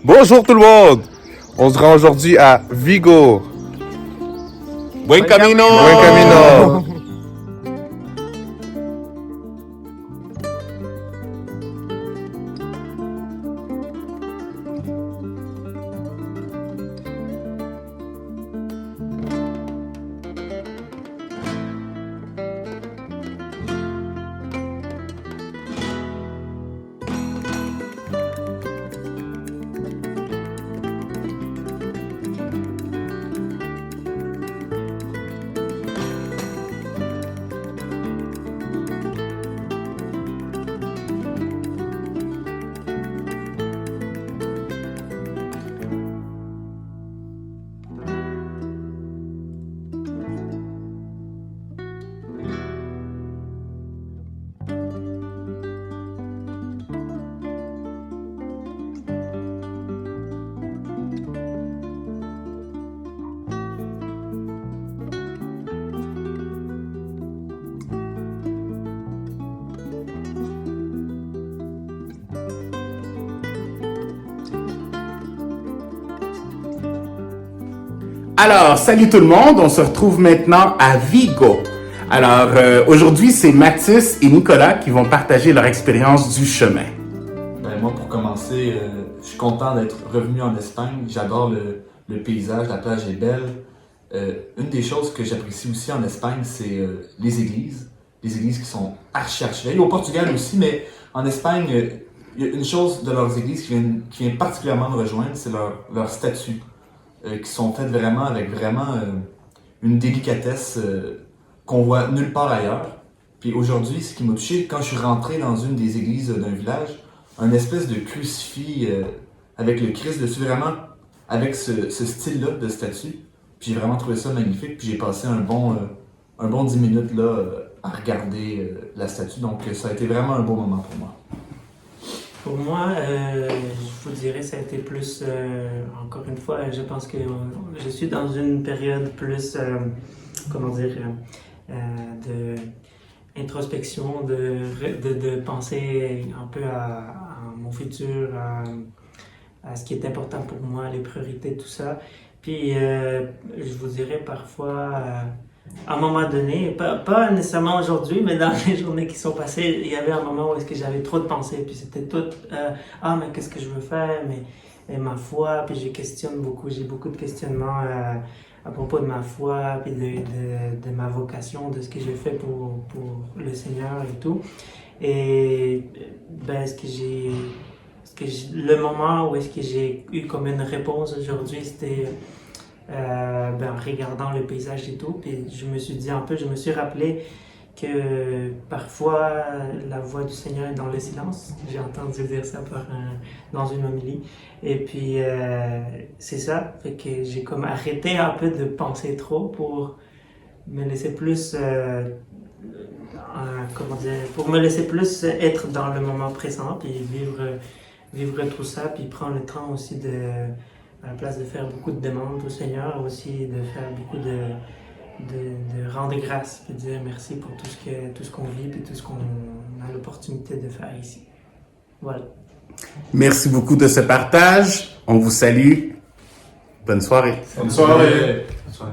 Bonjour tout le monde! On se rend aujourd'hui à Vigo. Buen camino! Buen camino! Alors, salut tout le monde, on se retrouve maintenant à Vigo. Alors, aujourd'hui, c'est Mathis et Nicolas qui vont partager leur expérience du chemin. Moi, pour commencer, je suis content d'être revenu en Espagne. J'adore le paysage, la plage est belle. Une des choses que j'apprécie aussi en Espagne, c'est les églises. Les églises qui sont archi belles. Au Portugal aussi, mais en Espagne, il y a une chose de leurs églises qui vient particulièrement me rejoindre, c'est leur statue. Qui sont faites vraiment avec une délicatesse qu'on voit nulle part ailleurs. Puis aujourd'hui, ce qui m'a touché, quand je suis rentré dans une des églises d'un village, un espèce de crucifix avec le Christ dessus, vraiment avec ce style-là de statue. Puis j'ai vraiment trouvé ça magnifique, puis j'ai passé un bon 10 minutes là, à regarder la statue, donc ça a été vraiment un beau moment pour moi. Pour moi, je vous dirais, ça a été plus, encore une fois, je pense que je suis dans une période plus, de introspection, de penser un peu à mon futur, à ce qui est important pour moi, les priorités, tout ça. Puis, je vous dirais parfois, à un moment donné, pas nécessairement aujourd'hui, mais dans les journées qui sont passées, il y avait un moment où est-ce que j'avais trop de pensées, puis c'était tout, mais qu'est-ce que je veux faire, mais ma foi, puis j'ai beaucoup de questionnements à propos de ma foi, puis de ma vocation, de ce que j'ai fait pour le Seigneur et tout. Et le moment où est-ce que j'ai eu comme une réponse aujourd'hui, c'était en regardant le paysage et tout, puis je me suis rappelé que parfois la voix du Seigneur est dans le silence. J'ai entendu dire ça dans une homélie. Et puis c'est ça, fait que j'ai comme arrêté un peu de penser trop pour me laisser plus pour me laisser plus être dans le moment présent, puis vivre tout ça, puis prendre le temps aussi à la place de faire beaucoup de demandes au Seigneur, aussi de faire beaucoup de rendre grâce, puis de dire merci pour tout ce qu'on vit, puis tout ce qu'on a l'opportunité de faire ici. Voilà. Merci beaucoup de ce partage. On vous salue. Bonne soirée. Bonne soirée. Bonne soirée.